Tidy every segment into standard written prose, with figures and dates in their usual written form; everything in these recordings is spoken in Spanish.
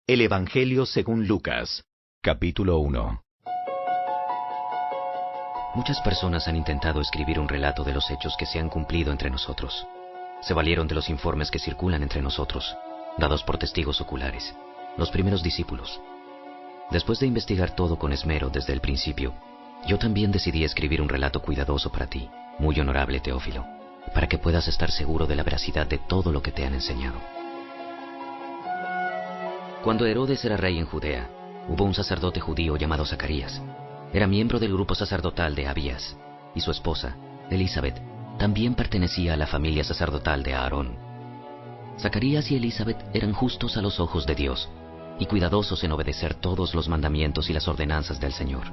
El Evangelio según Lucas, capítulo 1. Muchas personas han intentado escribir un relato de los hechos que se han cumplido entre nosotros. Se valieron de los informes que circulan entre nosotros, dados por testigos oculares, los primeros discípulos. Después de investigar todo con esmero desde el principio, yo también decidí escribir un relato cuidadoso para ti, muy honorable Teófilo, para que puedas estar seguro de la veracidad de todo lo que te han enseñado. Cuando Herodes era rey en Judea, hubo un sacerdote judío llamado Zacarías. Era miembro del grupo sacerdotal de Abías, y su esposa, Elizabeth, también pertenecía a la familia sacerdotal de Aarón. Zacarías y Elizabeth eran justos a los ojos de Dios, y cuidadosos en obedecer todos los mandamientos y las ordenanzas del Señor.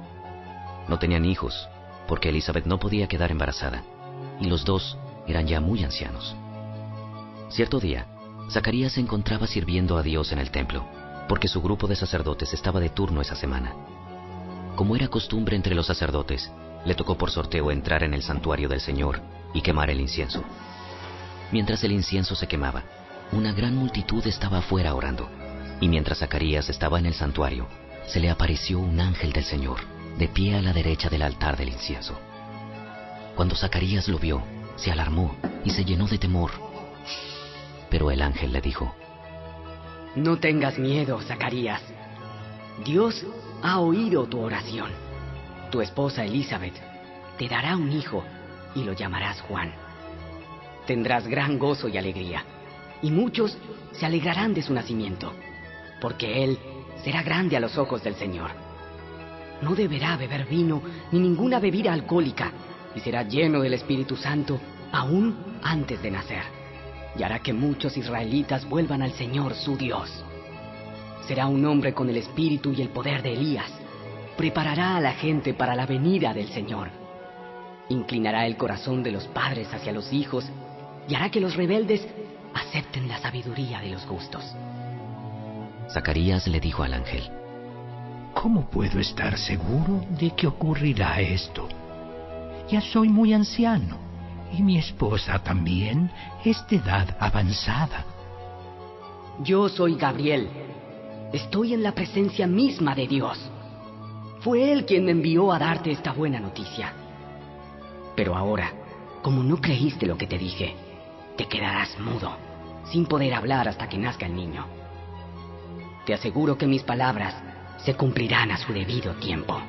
No tenían hijos, porque Elizabeth no podía quedar embarazada, y los dos eran ya muy ancianos. Cierto día, Zacarías se encontraba sirviendo a Dios en el templo, porque su grupo de sacerdotes estaba de turno esa semana. Como era costumbre entre los sacerdotes, le tocó por sorteo entrar en el santuario del Señor y quemar el incienso. Mientras el incienso se quemaba, una gran multitud estaba afuera orando, y mientras Zacarías estaba en el santuario, se le apareció un ángel del Señor, de pie a la derecha del altar del incienso. Cuando Zacarías lo vio, se alarmó y se llenó de temor. Pero el ángel le dijo: No tengas miedo, Zacarías. Dios ha oído tu oración. Tu esposa Elizabeth te dará un hijo y lo llamarás Juan. Tendrás gran gozo y alegría, y muchos se alegrarán de su nacimiento, porque él será grande a los ojos del Señor. No deberá beber vino ni ninguna bebida alcohólica, y será lleno del Espíritu Santo aún antes de nacer. Y hará que muchos israelitas vuelvan al Señor su Dios. Será un hombre con el espíritu y el poder de Elías. Preparará a la gente para la venida del Señor. Inclinará el corazón de los padres hacia los hijos y hará que los rebeldes acepten la sabiduría de los justos. Zacarías le dijo al ángel: ¿Cómo puedo estar seguro de que ocurrirá esto? Ya soy muy anciano. Y mi esposa también es de edad avanzada. Yo soy Gabriel. Estoy en la presencia misma de Dios. Fue Él quien me envió a darte esta buena noticia. Pero ahora, como no creíste lo que te dije, te quedarás mudo, sin poder hablar hasta que nazca el niño. Te aseguro que mis palabras se cumplirán a su debido tiempo.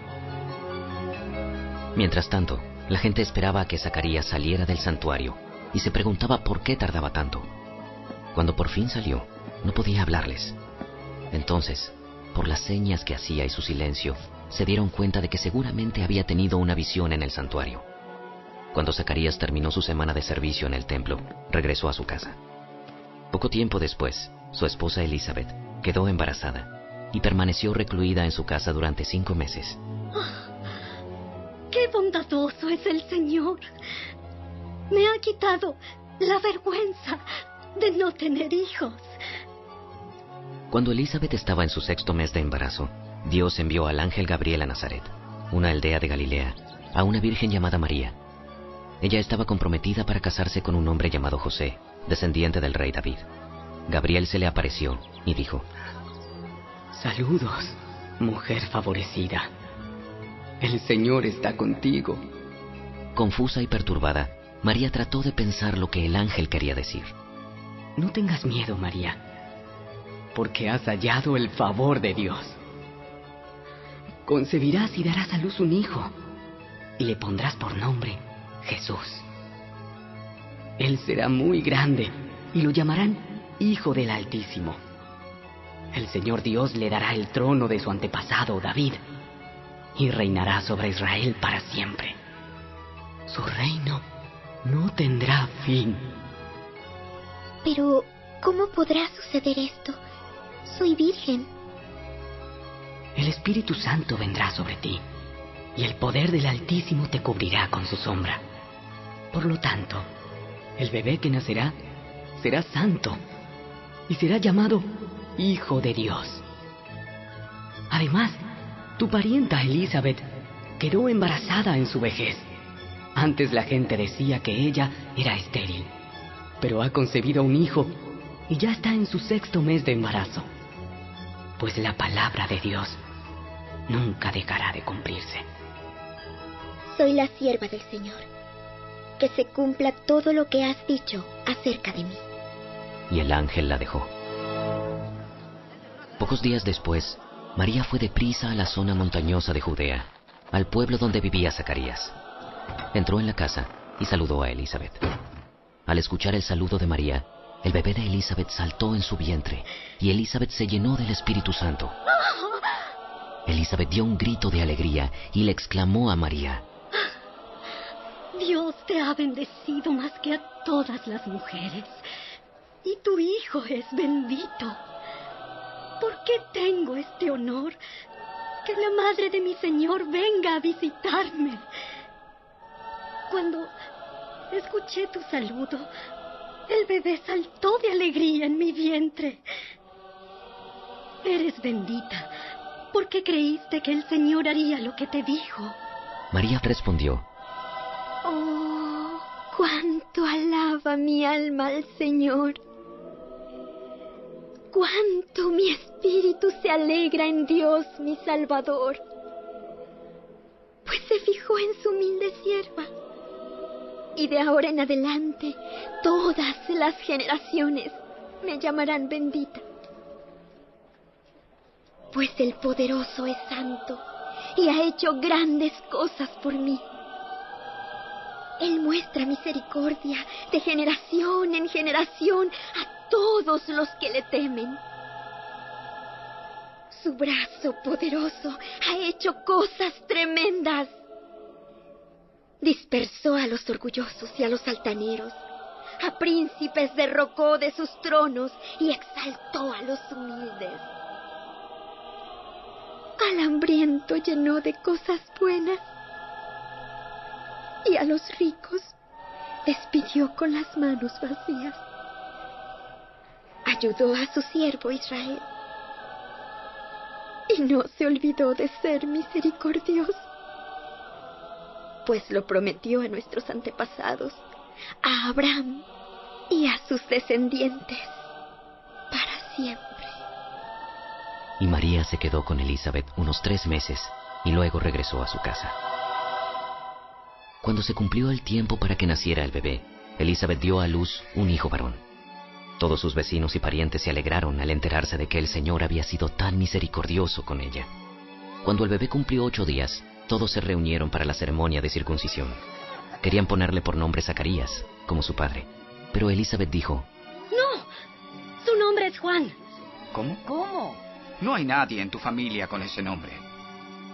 Mientras tanto, la gente esperaba a que Zacarías saliera del santuario y se preguntaba por qué tardaba tanto. Cuando por fin salió, no podía hablarles. Entonces, por las señas que hacía y su silencio, se dieron cuenta de que seguramente había tenido una visión en el santuario. Cuando Zacarías terminó su semana de servicio en el templo, regresó a su casa. Poco tiempo después, su esposa Elizabeth quedó embarazada y permaneció recluida en su casa durante 5 meses. ¡Qué bondadoso es el Señor! Me ha quitado la vergüenza de no tener hijos. Cuando Elizabeth estaba en su 6º mes de embarazo, Dios envió al ángel Gabriel a Nazaret, una aldea de Galilea, a una virgen llamada María. Ella estaba comprometida para casarse con un hombre llamado José, descendiente del rey David. Gabriel se le apareció y dijo: Saludos, mujer favorecida. El Señor está contigo. Confusa y perturbada, María trató de pensar lo que el ángel quería decir. No tengas miedo, María, porque has hallado el favor de Dios. Concebirás y darás a luz un hijo, y le pondrás por nombre Jesús. Él será muy grande, y lo llamarán Hijo del Altísimo. El Señor Dios le dará el trono de su antepasado David, y reinará sobre Israel para siempre. Su reino no tendrá fin. Pero, ¿cómo podrá suceder esto? Soy virgen. El Espíritu Santo vendrá sobre ti, y el poder del Altísimo te cubrirá con su sombra. Por lo tanto, el bebé que nacerá será santo, y será llamado Hijo de Dios. Además, tu parienta Elizabeth quedó embarazada en su vejez. Antes la gente decía que ella era estéril, pero ha concebido un hijo y ya está en su 6º mes de embarazo. pues la palabra de Dios nunca dejará de cumplirse. Soy la sierva del Señor. Que se cumpla todo lo que has dicho acerca de mí. Y el ángel la dejó. Pocos días después, María fue deprisa a la zona montañosa de Judea, al pueblo donde vivía Zacarías. Entró en la casa y saludó a Elizabeth. Al escuchar el saludo de María, el bebé de Elizabeth saltó en su vientre y Elizabeth se llenó del Espíritu Santo. Elizabeth dio un grito de alegría y le exclamó a María: Dios te ha bendecido más que a todas las mujeres, y tu hijo es bendito. ¿Por qué tengo este honor? Que la madre de mi Señor venga a visitarme. Cuando escuché tu saludo, el bebé saltó de alegría en mi vientre. Eres bendita, porque creíste que el Señor haría lo que te dijo. María respondió: Oh, cuánto alaba mi alma al Señor. Cuánto mi espíritu se alegra en Dios, mi Salvador. Pues se fijó en su humilde sierva. Y de ahora en adelante, todas las generaciones me llamarán bendita. Pues el Poderoso es santo y ha hecho grandes cosas por mí. Él muestra misericordia de generación en generación a todos los que le temen. Su brazo poderoso ha hecho cosas tremendas. Dispersó a los orgullosos y a los altaneros. A príncipes derrocó de sus tronos y exaltó a los humildes. Al hambriento llenó de cosas buenas. Y a los ricos despidió con las manos vacías. Ayudó a su siervo Israel. Y no se olvidó de ser misericordioso. Pues lo prometió a nuestros antepasados, a Abraham y a sus descendientes, para siempre. Y María se quedó con Elizabeth unos 3 meses y luego regresó a su casa. Cuando se cumplió el tiempo para que naciera el bebé, Elizabeth dio a luz un hijo varón. Todos sus vecinos y parientes se alegraron al enterarse de que el Señor había sido tan misericordioso con ella. Cuando el bebé cumplió 8 días, todos se reunieron para la ceremonia de circuncisión. Querían ponerle por nombre Zacarías, como su padre. Pero Elizabeth dijo: ¡No! Su nombre es Juan. ¿Cómo? No hay nadie en tu familia con ese nombre.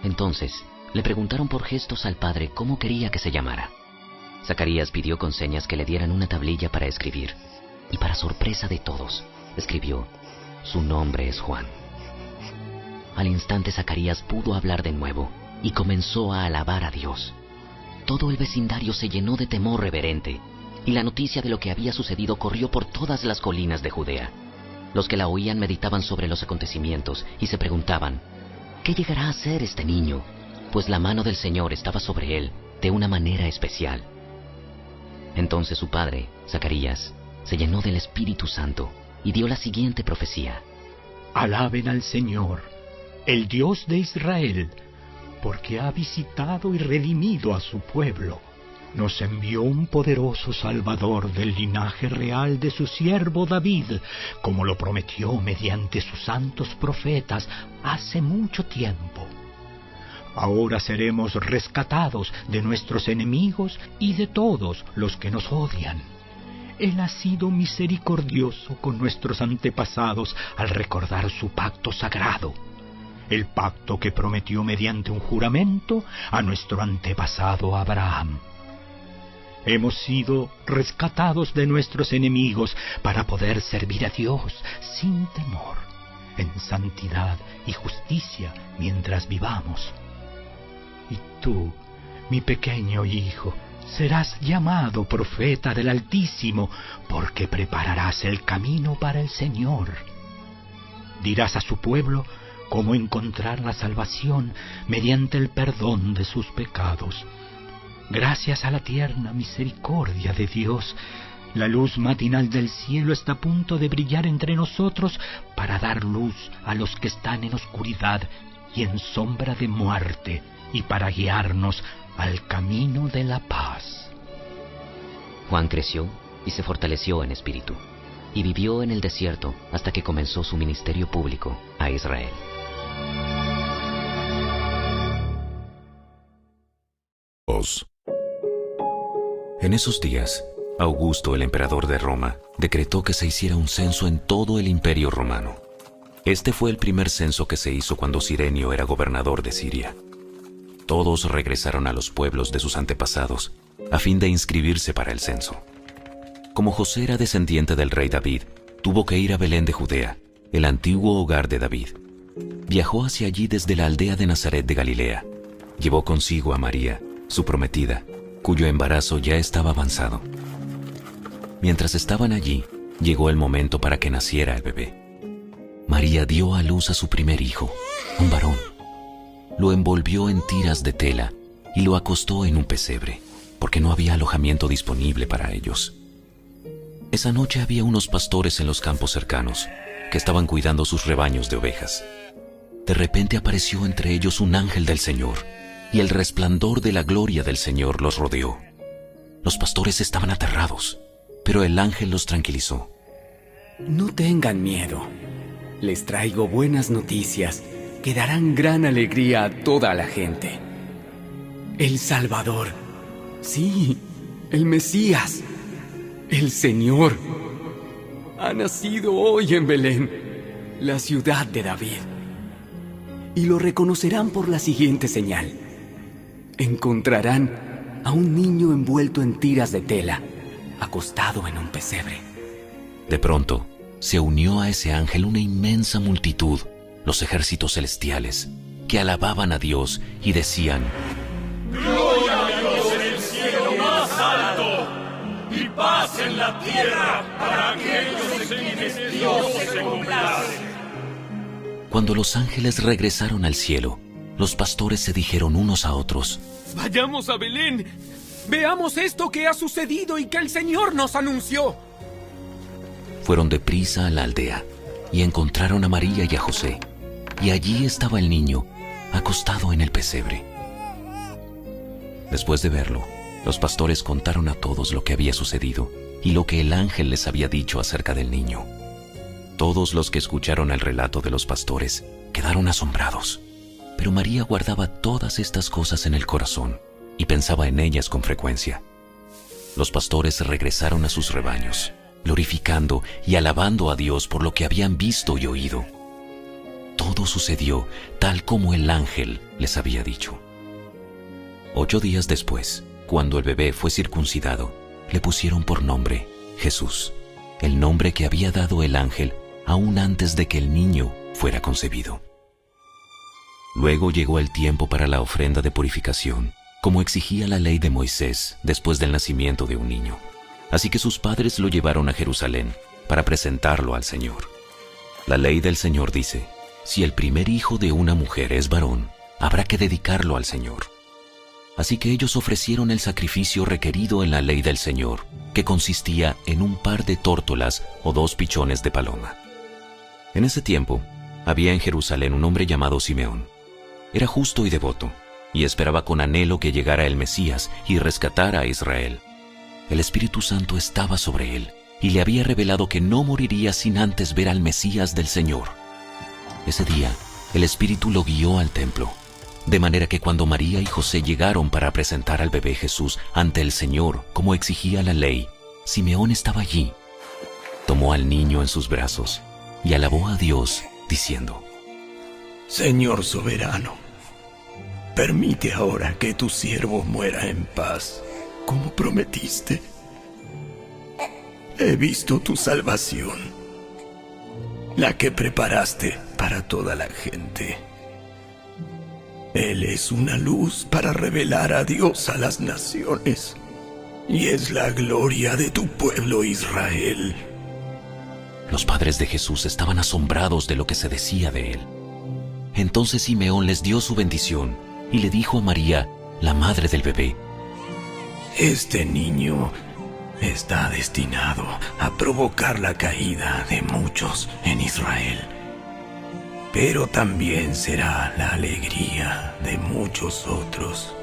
Entonces, le preguntaron por gestos al padre cómo quería que se llamara. Zacarías pidió con señas que le dieran una tablilla para escribir. Y para sorpresa de todos, escribió: su nombre es Juan. Al instante Zacarías pudo hablar de nuevo y comenzó a alabar a Dios. Todo el vecindario se llenó de temor reverente, y la noticia de lo que había sucedido corrió por todas las colinas de Judea. Los que la oían meditaban sobre los acontecimientos y se preguntaban: ¿qué llegará a ser este niño? Pues la mano del Señor estaba sobre él de una manera especial. Entonces su padre, Zacarías, se llenó del Espíritu Santo y dio la siguiente profecía: Alaben al Señor, el Dios de Israel, porque ha visitado y redimido a su pueblo. Nos envió un poderoso Salvador del linaje real de su siervo David, como lo prometió mediante sus santos profetas hace mucho tiempo. Ahora seremos rescatados de nuestros enemigos y de todos los que nos odian. Él ha sido misericordioso con nuestros antepasados al recordar su pacto sagrado, el pacto que prometió mediante un juramento a nuestro antepasado Abraham. Hemos sido rescatados de nuestros enemigos para poder servir a Dios sin temor, en santidad y justicia mientras vivamos. Y tú, mi pequeño hijo, serás llamado profeta del Altísimo, porque prepararás el camino para el Señor. Dirás a su pueblo cómo encontrar la salvación mediante el perdón de sus pecados. Gracias a la tierna misericordia de Dios, La luz matinal del cielo está a punto de brillar entre nosotros para dar luz a los que están en oscuridad y en sombra de muerte, y para guiarnos al camino de la paz. Juan creció y se fortaleció en espíritu, y vivió en el desierto hasta que comenzó su ministerio público a Israel. En esos días, Augusto, el emperador de Roma, decretó que se hiciera un censo en todo el imperio romano. Este fue el primer censo que se hizo cuando Cirenio era gobernador de Siria. Todos regresaron a los pueblos de sus antepasados, a fin de inscribirse para el censo. Como José era descendiente del rey David, tuvo que ir a Belén de Judea, el antiguo hogar de David. Viajó hacia allí desde la aldea de Nazaret de Galilea. Llevó consigo a María, su prometida, cuyo embarazo ya estaba avanzado. Mientras estaban allí, llegó el momento para que naciera el bebé. María dio a luz a su primer hijo, un varón. Lo envolvió en tiras de tela y lo acostó en un pesebre, porque no había alojamiento disponible para ellos. Esa noche había unos pastores en los campos cercanos, que estaban cuidando sus rebaños de ovejas. De repente apareció entre ellos un ángel del Señor, y el resplandor de la gloria del Señor los rodeó. Los pastores estaban aterrados, pero el ángel los tranquilizó. No tengan miedo. Les traigo buenas noticias que darán gran alegría a toda la gente. El Salvador, sí, el Mesías, el Señor, ha nacido hoy en Belén, la ciudad de David. Y lo reconocerán por la siguiente señal. Encontrarán a un niño envuelto en tiras de tela, acostado en un pesebre. De pronto, se unió a ese ángel una inmensa multitud, los ejércitos celestiales, que alababan a Dios y decían: ¡Gloria a Dios en el cielo más alto! ¡Y paz en la tierra para aquellos en quienes Dios se complace! Cuando los ángeles regresaron al cielo, los pastores se dijeron unos a otros: ¡Vayamos a Belén! ¡Veamos esto que ha sucedido y que el Señor nos anunció! Fueron deprisa a la aldea y encontraron a María y a José, y allí estaba el niño, acostado en el pesebre. Después de verlo, los pastores contaron a todos lo que había sucedido y lo que el ángel les había dicho acerca del niño. Todos los que escucharon el relato de los pastores quedaron asombrados, pero María guardaba todas estas cosas en el corazón y pensaba en ellas con frecuencia. Los pastores regresaron a sus rebaños, glorificando y alabando a Dios por lo que habían visto y oído. Todo sucedió tal como el ángel les había dicho. 8 días después, cuando el bebé fue circuncidado, le pusieron por nombre Jesús, el nombre que había dado el ángel aún antes de que el niño fuera concebido. Luego llegó el tiempo para la ofrenda de purificación, como exigía la ley de Moisés después del nacimiento de un niño. Así que sus padres lo llevaron a Jerusalén para presentarlo al Señor. La ley del Señor dice: si el primer hijo de una mujer es varón, habrá que dedicarlo al Señor. Así que ellos ofrecieron el sacrificio requerido en la ley del Señor, que consistía en un par de tórtolas o 2 pichones de paloma. En ese tiempo, había en Jerusalén un hombre llamado Simeón. Era justo y devoto, y esperaba con anhelo que llegara el Mesías y rescatara a Israel. El Espíritu Santo estaba sobre él, y le había revelado que no moriría sin antes ver al Mesías del Señor. Ese día, el Espíritu lo guió al templo, de manera que cuando María y José llegaron para presentar al bebé Jesús ante el Señor, como exigía la ley, Simeón estaba allí. Tomó al niño en sus brazos y alabó a Dios, diciendo: Señor soberano, permite ahora que tu siervo muera en paz, como prometiste. He visto tu salvación, la que preparaste para toda la gente. Él es una luz para revelar a Dios a las naciones, y es la gloria de tu pueblo Israel. Los padres de Jesús estaban asombrados de lo que se decía de él. Entonces Simeón les dio su bendición y le dijo a María, la madre del bebé: Este niño está destinado a provocar la caída de muchos en Israel, pero también será la alegría de muchos otros.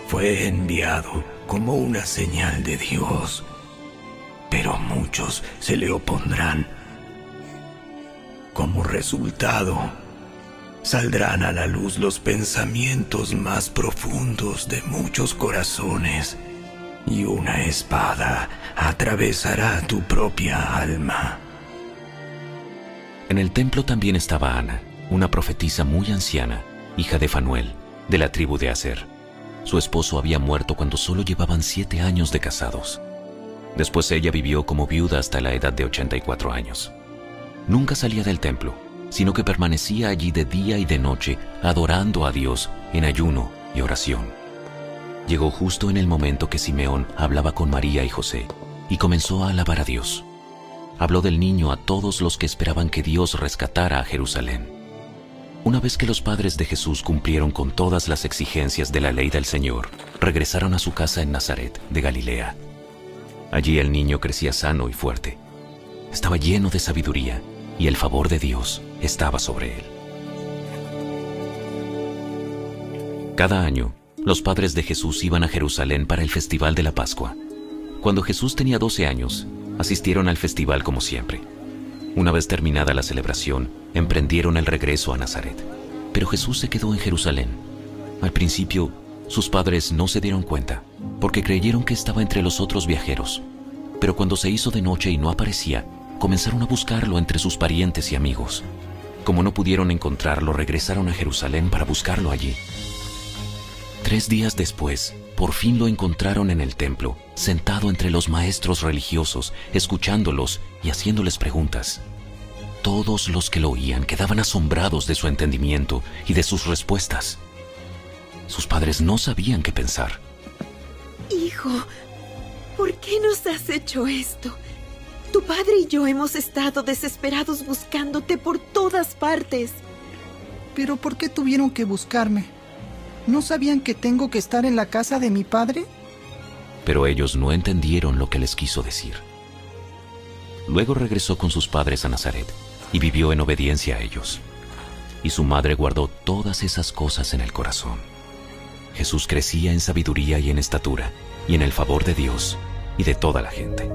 Fue enviado como una señal de Dios, pero muchos se le opondrán. Como resultado, saldrán a la luz los pensamientos más profundos de muchos corazones, y una espada atravesará tu propia alma. En el templo también estaba Ana, una profetisa muy anciana, hija de Fanuel, de la tribu de Aser. Su esposo había muerto cuando solo llevaban 7 años de casados. Después ella vivió como viuda hasta la edad de 84 años. Nunca salía del templo, sino que permanecía allí de día y de noche, adorando a Dios en ayuno y oración. Llegó justo en el momento que Simeón hablaba con María y José, y comenzó a alabar a Dios. Habló del niño a todos los que esperaban que Dios rescatara a Jerusalén. Una vez que los padres de Jesús cumplieron con todas las exigencias de la ley del Señor, regresaron a su casa en Nazaret, de Galilea. Allí el niño crecía sano y fuerte. Estaba lleno de sabiduría, y el favor de Dios estaba sobre él. Cada año, los padres de Jesús iban a Jerusalén para el festival de la Pascua. Cuando Jesús tenía 12 años, asistieron al festival como siempre. Una vez terminada la celebración, emprendieron el regreso a Nazaret. Pero Jesús se quedó en Jerusalén. Al principio, sus padres no se dieron cuenta, porque creyeron que estaba entre los otros viajeros. Pero cuando se hizo de noche y no aparecía, comenzaron a buscarlo entre sus parientes y amigos. Como no pudieron encontrarlo, regresaron a Jerusalén para buscarlo allí. 3 días después, por fin lo encontraron en el templo, sentado entre los maestros religiosos, escuchándolos y haciéndoles preguntas. Todos los que lo oían quedaban asombrados de su entendimiento y de sus respuestas. Sus padres no sabían qué pensar. Hijo, ¿por qué nos has hecho esto? Tu padre y yo hemos estado desesperados buscándote por todas partes. ¿Pero por qué tuvieron que buscarme? ¿No sabían que tengo que estar en la casa de mi padre? Pero ellos no entendieron lo que les quiso decir. Luego regresó con sus padres a Nazaret y vivió en obediencia a ellos. Y su madre guardó todas esas cosas en el corazón. Jesús crecía en sabiduría y en estatura, y en el favor de Dios y de toda la gente.